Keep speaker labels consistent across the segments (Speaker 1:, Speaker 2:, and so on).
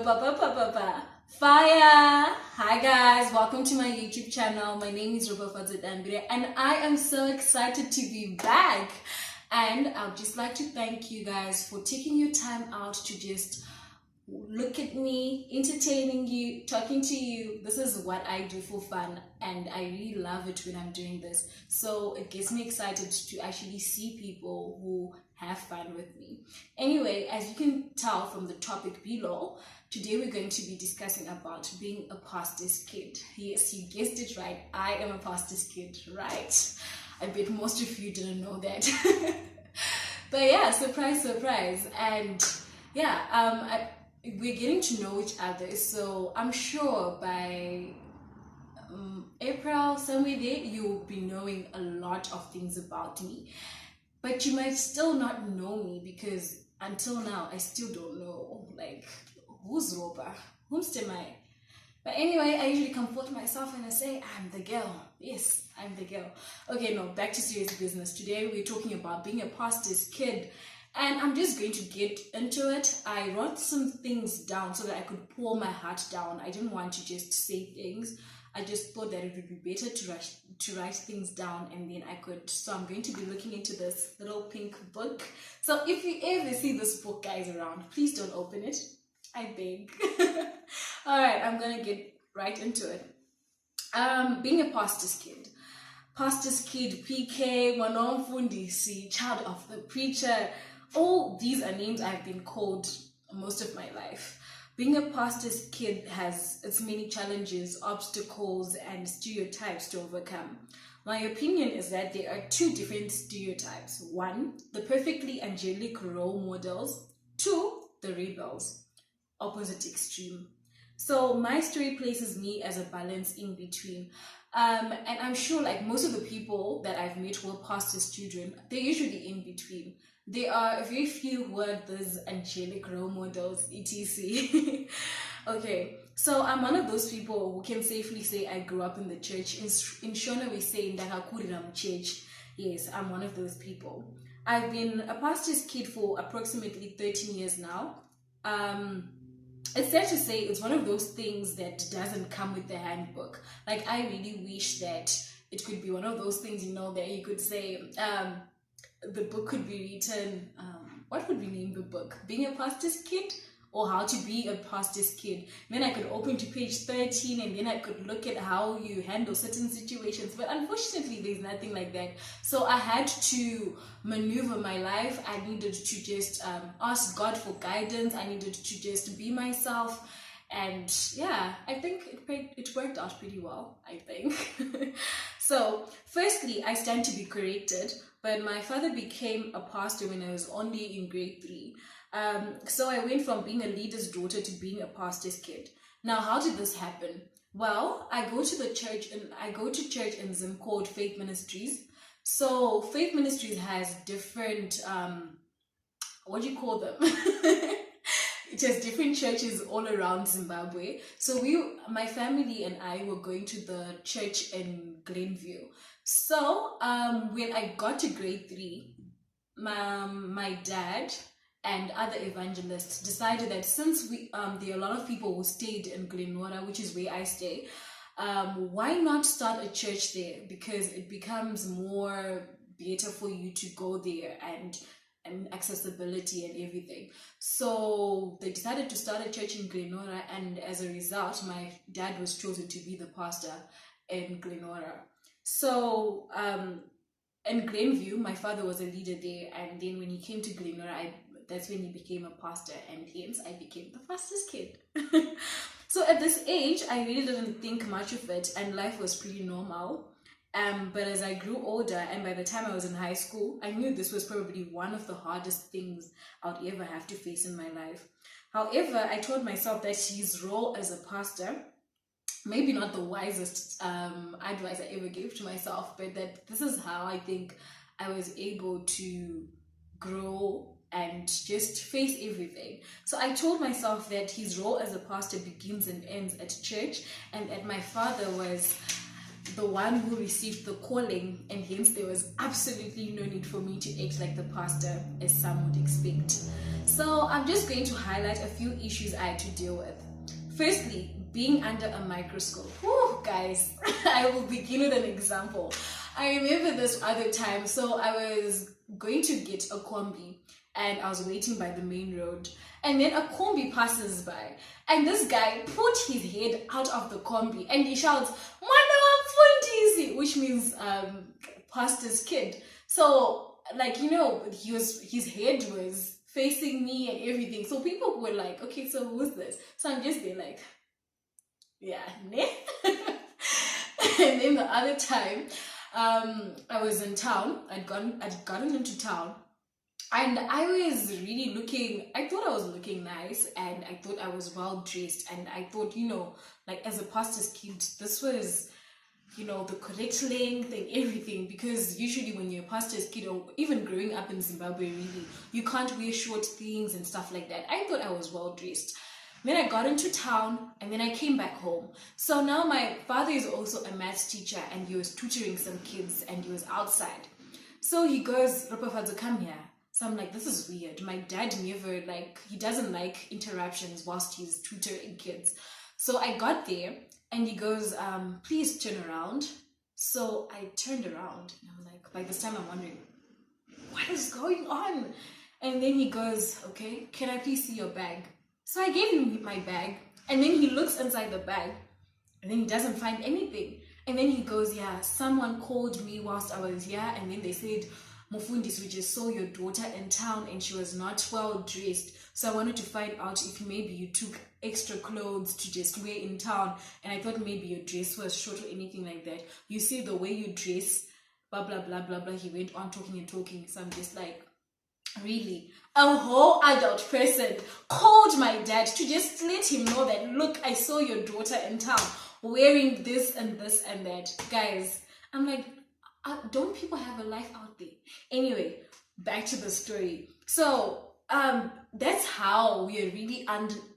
Speaker 1: Fire! Hi guys, welcome to my YouTube channel. My name is Ropafadzo Dambire and I am so excited to be back. And I would just like to thank you guys for taking your time out to just look at me, entertaining you, talking to you. This is what I do for fun and I really love it when I'm doing this. So it gets me excited to actually see people who have fun with me. Anyway, as you can tell from the topic below, today we're going to be discussing about being a pastor's kid. Yes, you guessed it right. I am a pastor's kid, right? I bet most of you didn't know that. But yeah, surprise, surprise. And yeah, we're getting to know each other. So I'm sure by April, somewhere there, you'll be knowing a lot of things about me. But you might still not know me because until now, I still don't know, like, who's Ropa? Whom's am I? But anyway, I usually comfort myself and I say, I'm the girl. Yes, I'm the girl. Okay, no, back to serious business. Today, we're talking about being a pastor's kid. And I'm just going to get into it. I wrote some things down so that I could pour my heart down. I didn't want to just say things. I just thought that it would be better to write things down and then I could. So I'm going to be looking into this little pink book. So if you ever see this book, guys, around, please don't open it. I beg. All right, I'm going to get right into it. Being a pastor's kid. Pastor's kid, PK, Manon Fundisi, child of the preacher. All these are names I've been called most of my life. Being a pastor's kid has its many challenges, obstacles, and stereotypes to overcome. My opinion is that there are two different stereotypes. One, the perfectly angelic role models. Two, the rebels. Opposite extreme. So my story places me as a balance in between. And I'm sure like most of the people that I've met who are pastors' children, they're usually in between. There are very few who are those angelic role models, etc. Okay, so I'm one of those people who can safely say I grew up in the church. In Shona, we say in Ndakakuriram church. Yes, I'm one of those people. I've been a pastor's kid for approximately 13 years now. It's sad to say it's one of those things that doesn't come with the handbook. Like, I really wish that it could be one of those things, you know, that you could say, the book could be written, what would we name the book? Being a pastor's kid? Or how to be a pastor's kid. Then I could open to page 13 and then I could look at how you handle certain situations. But unfortunately, there's nothing like that. So I had to maneuver my life. I needed to just ask God for guidance. I needed to just be myself. And yeah, I think it worked out pretty well, I think. So firstly, I stand to be corrected. But my father became a pastor when I was only in grade 3. So I went from being a leader's daughter to being a pastor's kid. Now, how did this happen? Well, I go to church in Zim called Faith Ministries. So Faith Ministries has different, what do you call them? It has different churches all around Zimbabwe. So my family and I were going to the church in Glenview. So when I got to grade 3, my dad and other evangelists decided that since there are a lot of people who stayed in Glenora, which is where I stay, why not start a church there? Because it becomes more better for you to go there and accessibility and everything. So they decided to start a church in Glenora, and as a result, my dad was chosen to be the pastor in Glenora. So in Glenview, my father was a leader there, and then when he came to Glenora, that's when he became a pastor, and hence I became the pastor's kid. So at this age, I really didn't think much of it, and life was pretty normal. But as I grew older, and by the time I was in high school, I knew this was probably one of the hardest things I would ever have to face in my life. However, I told myself that his role as a pastor, maybe not the wisest advice I ever gave to myself, but that this is how I think I was able to grow and just face everything. So I told myself that his role as a pastor begins and ends at church, and that my father was the one who received the calling, and hence there was absolutely no need for me to act like the pastor as some would expect. So I'm just going to highlight a few issues I had to deal with. Firstly, being under a microscope. Whew, guys, I will begin with an example. I remember this other time. So I was going to get a combi and I was waiting by the main road. And then a combi passes by. And this guy put his head out of the combi and he shouts, "Mwana wa mfundisi," which means pastor's kid. So, like, you know, his head was facing me and everything. So people were like, okay, so who's this? So I'm just there like, yeah, ne? And then the other time, I was in town. I'd gotten into town, and I was really I thought I was looking nice, and I thought I was well dressed, and I thought, you know, like as a pastor's kid, this was, you know, the correct length and everything, because usually when you're a pastor's kid, or even growing up in Zimbabwe, really, you can't wear short things and stuff like that. I thought I was well dressed. Then I got into town, and then I came back home. So now my father is also a maths teacher, and he was tutoring some kids, and he was outside. So he goes, "Ropafadzo, come here." So I'm like, this is weird. My dad never, like, he doesn't like interruptions whilst he's tutoring kids. So I got there, and he goes, "Please turn around." So I turned around, and I'm like, by this time I'm wondering, what is going on? And then he goes, "Okay, can I please see your bag?" So I gave him my bag, and then he looks inside the bag, and then he doesn't find anything. And then he goes, "Yeah, someone called me whilst I was here, and then they said, Mufundis, we just saw your daughter in town and she was not well dressed. So I wanted to find out if maybe you took extra clothes to just wear in town. And I thought maybe your dress was short or anything like that. You see the way you dress, blah, blah, blah, blah, blah." He went on talking and talking. So I'm just like, really? A whole adult person called my dad to just let him know that, look, I saw your daughter in town wearing this and this and that. Guys, I'm like, don't people have a life out there? Anyway, back to the story. So that's how we are really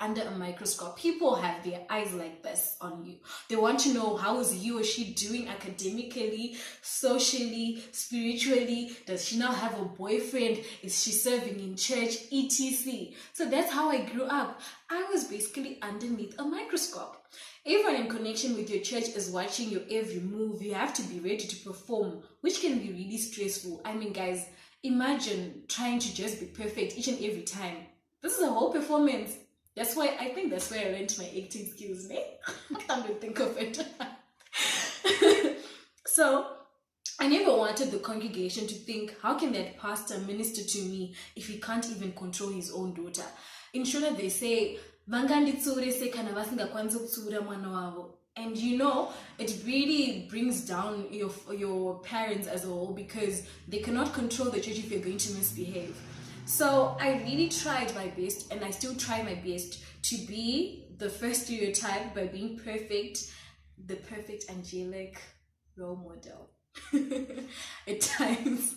Speaker 1: under a microscope. People have their eyes like this on you. They want to know, how is he or she doing academically, socially, spiritually? Does she now have a boyfriend? Is she serving in church, etc.? So that's how I grew up. I was basically underneath a microscope. Everyone in connection with your church is watching your every move. You have to be ready to perform, which can be really stressful. I mean, guys, imagine trying to just be perfect each and every time. This is a whole performance. That's why I think that's where I learned my acting skills, ne? Come to think of it. So I never wanted the congregation to think, how can that pastor minister to me if he can't even control his own daughter? In Shona, they say, and you know, it really brings down your parents as a whole, because they cannot control the church if you're going to misbehave. So I really tried my best, and I still try my best to be the first stereotype by being perfect, the perfect angelic role model at times.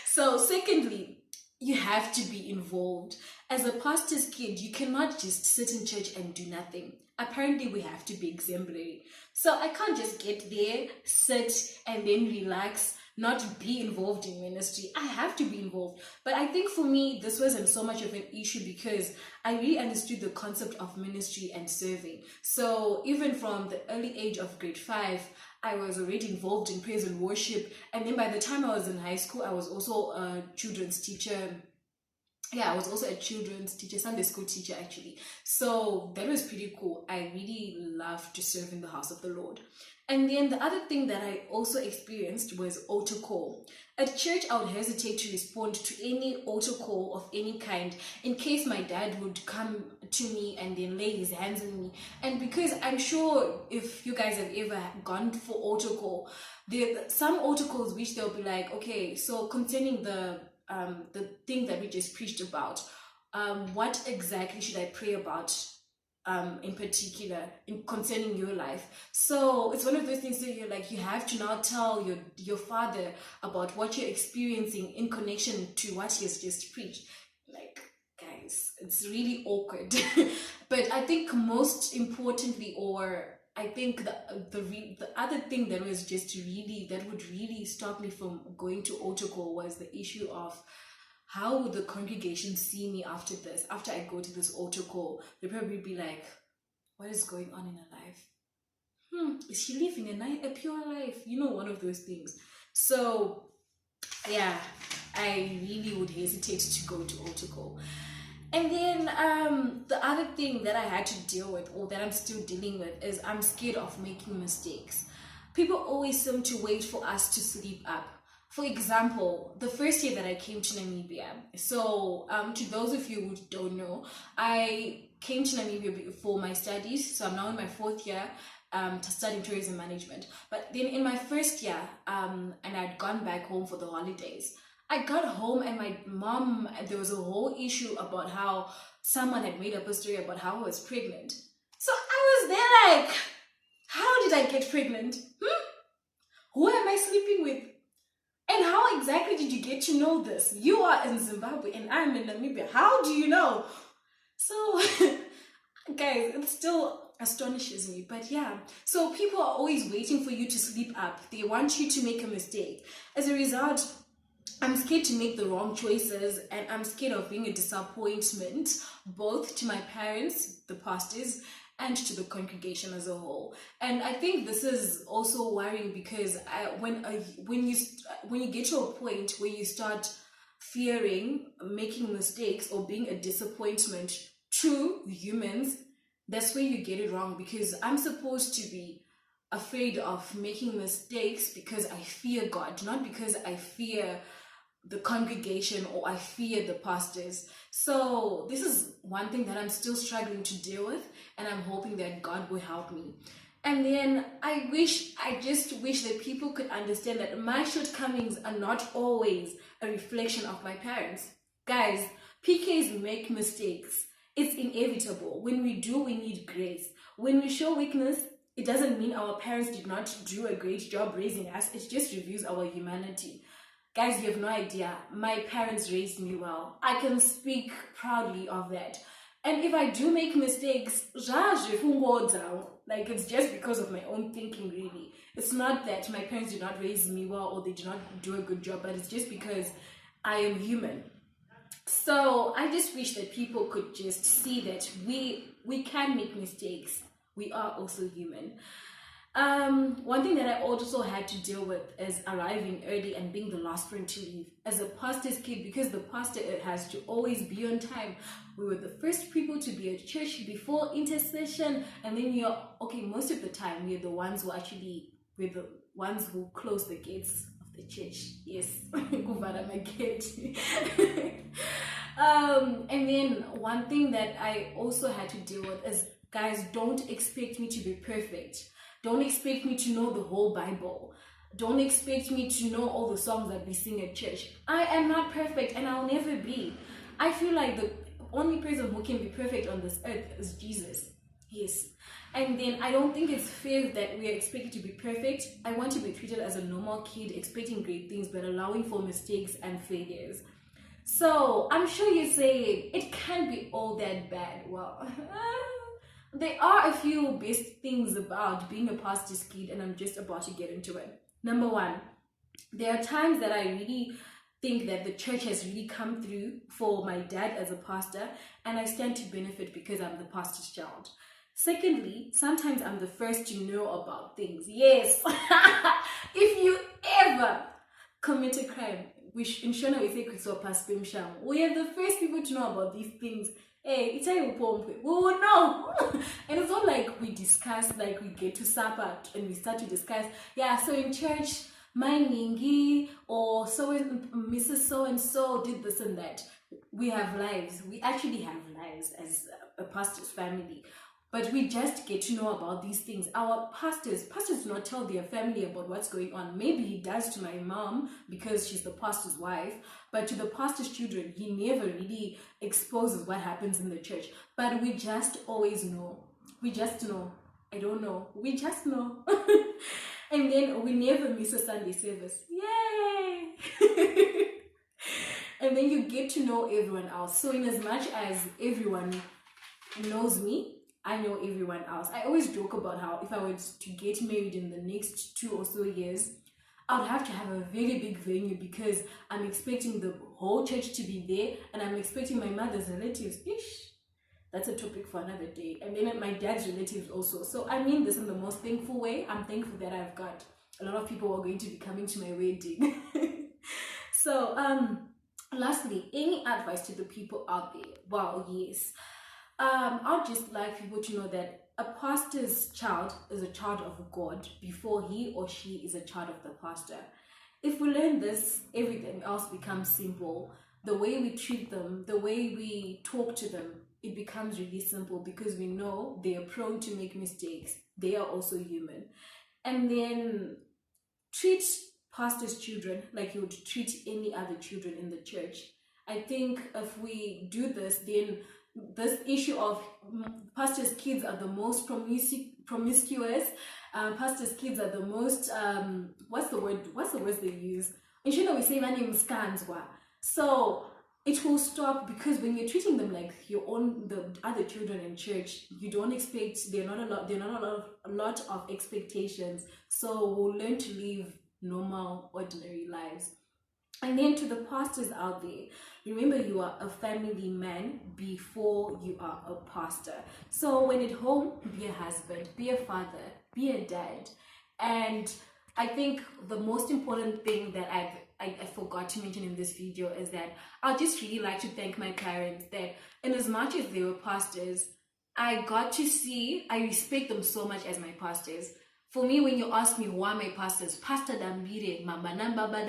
Speaker 1: So secondly, you have to be involved. As a pastor's kid, you cannot just sit in church and do nothing. Apparently, we have to be exemplary. So I can't just get there, sit, and then relax, not be involved in ministry. I have to be involved. But I think for me, this wasn't so much of an issue because I really understood the concept of ministry and serving. So even from the early age of grade 5, I was already involved in praise and worship. And then by the time I was in high school, I was also a children's teacher. Yeah, I was also a children's teacher, Sunday school teacher actually. So that was pretty cool. I really loved to serve in the house of the Lord. And then the other thing that I also experienced was altar call. At church, I would hesitate to respond to any altar call of any kind in case my dad would come to me and then lay his hands on me. And because I'm sure if you guys have ever gone for altar call, there are some altar calls which they'll be like, okay, so concerning the thing that we just preached about, what exactly should I pray about in particular concerning your life? So it's one of those things that you're like, you have to now tell your father about what you're experiencing in connection to what he has just preached. Like, guys, it's really awkward. But I think most importantly, or I think the other thing that was just really, that would really stop me from going to altar call was the issue of how would the congregation see me after this? After I go to this altar call, they'll probably be like, what is going on in her life? Is she living a pure life? You know, one of those things. So, yeah, I really would hesitate to go to altar call. And then the other thing that I had to deal with, or that I'm still dealing with, is I'm scared of making mistakes. People always seem to wait for us to slip up. For example, the first year that I came to Namibia, so to those of you who don't know, I came to Namibia for my studies, so I'm now in my 4th year studying tourism management. But then in my first year, and I'd gone back home for the holidays, I got home and my mom, there was a whole issue about how someone had made up a story about how I was pregnant. So I was there like, how did I get pregnant? Who am I sleeping with? And how exactly did you get to know this? You are in Zimbabwe and I'm in Namibia. How do you know? So, guys, it still astonishes me. But yeah, so people are always waiting for you to slip up. They want you to make a mistake. As a result, I'm scared to make the wrong choices, and I'm scared of being a disappointment, both to my parents, the pastors, and to the congregation as a whole. And I think this is also worrying because when you get to a point where you start fearing making mistakes or being a disappointment to humans, that's where you get it wrong. Because I'm supposed to be afraid of making mistakes because I fear God, not because I fear the congregation or I fear the pastors. So this is one thing that I'm still struggling to deal with, and I'm hoping that God will help me. And then I just wish that people could understand that my shortcomings are not always a reflection of my parents. Guys, PKs make mistakes. It's inevitable. When we do, we need grace. When we show weakness, it doesn't mean our parents did not do a great job raising us. It just reveals our humanity. Guys, you have no idea. My parents raised me well. I can speak proudly of that. And if I do make mistakes, like it's just because of my own thinking, really. It's not that my parents did not raise me well or they did not do a good job, but it's just because I am human. So I just wish that people could just see that we can make mistakes. We are also human. One thing that I also had to deal with is arriving early and being the last one to leave. As a pastor's kid, because the pastor has to always be on time, we were the first people to be at church before intercession, and then most of the time we're the ones who close the gates of the church. Yes, my gate. And then one thing that I also had to deal with is, guys, don't expect me to be perfect. Don't expect me to know the whole Bible. Don't expect me to know all the songs that we sing at church. I am not perfect and I'll never be. I feel like the only person who can be perfect on this earth is Jesus. Yes. And then I don't think it's fair that we are expected to be perfect. I want to be treated as a normal kid, expecting great things, but allowing for mistakes and failures. So I'm sure you say it can't be all that bad. Well, there are a few best things about being a pastor's kid, and I'm just about to get into it. Number one, there are times that I really think that the church has really come through for my dad as a pastor, and I stand to benefit because I'm the pastor's child. Secondly, sometimes I'm the first to know about things. Yes, if you ever commit a crime, which in Shona we say we are the first people to know about these things. Hey, it's a we will know. And it's not like we discuss, like we get to supper and we start to discuss, yeah, so in church, my Ningi or Mrs. So-and-so did this and that. We have lives. We actually have lives as a pastor's family. But we just get to know about these things. Our pastors do not tell their family about what's going on. Maybe he does to my mom because she's the pastor's wife, but to the pastor's children, he never really exposes what happens in the church. But we just always know. We just know. I don't know. We just know. And then we never miss a Sunday service. Yay! And then you get to know everyone else. So in as much as everyone knows me, I know everyone else. I always joke about how if I were to get married in the next 2 or so years, I would have to have a very big venue because I'm expecting the whole church to be there, and I'm expecting my mother's relatives. Ish, that's a topic for another day. And then my dad's relatives also. So I mean this in the most thankful way. I'm thankful that I've got a lot of people who are going to be coming to my wedding. So lastly, any advice to the people out there? Wow, yes. I'd just like people to know that a pastor's child is a child of God before he or she is a child of the pastor. If we learn this, everything else becomes simple. The way we treat them, the way we talk to them, it becomes really simple because we know they are prone to make mistakes. They are also human. And then treat pastors' children like you would treat any other children in the church. I think if we do this, then this issue of pastors' kids are the most promiscuous. Pastors' kids are the most what's the words they use? And you know, we say my name is Kanzwa. So it will stop because when you're treating them like your own, the other children in church, you don't expect, they're not a lot of expectations. So we'll learn to live normal, ordinary lives. And then to the pastors out there, remember you are a family man before you are a pastor. So when at home, be a husband, be a father, be a dad. And I think the most important thing that I forgot to mention in this video is that I'd just really like to thank my parents that in as much as they were pastors, I got to see, I respect them so much as my pastors. For me, when you ask me why my pastors, Pastor Dambire, Mama Nababa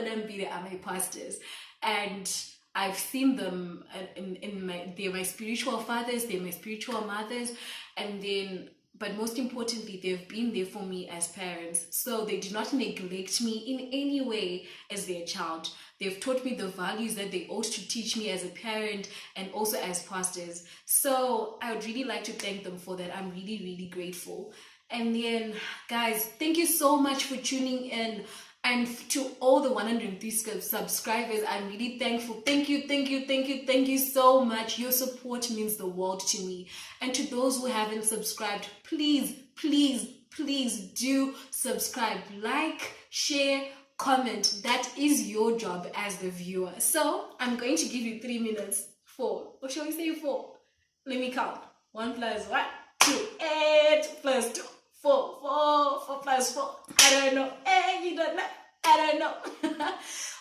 Speaker 1: Dambire are my pastors. And I've seen them they're my spiritual fathers, they're my spiritual mothers, and then, but most importantly, they've been there for me as parents. So they do not neglect me in any way as their child. They've taught me the values that they ought to teach me as a parent and also as pastors. So I would really like to thank them for that. I'm really, really grateful. And then, guys, thank you so much for tuning in. And to all the 103 subscribers, I'm really thankful. Thank you so much. Your support means the world to me. And to those who haven't subscribed, please do subscribe. Like, share, comment. That is your job as the viewer. So I'm going to give you 3 minutes. 4. Or shall we say 4? Let me count. 1 plus 1, 2, 8 plus 2. 4 plus 4. I don't know. Hey, you don't know. I don't know.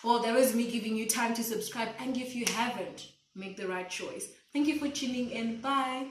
Speaker 1: Well, that was me giving you time to subscribe. And if you haven't, make the right choice. Thank you for tuning in. Bye.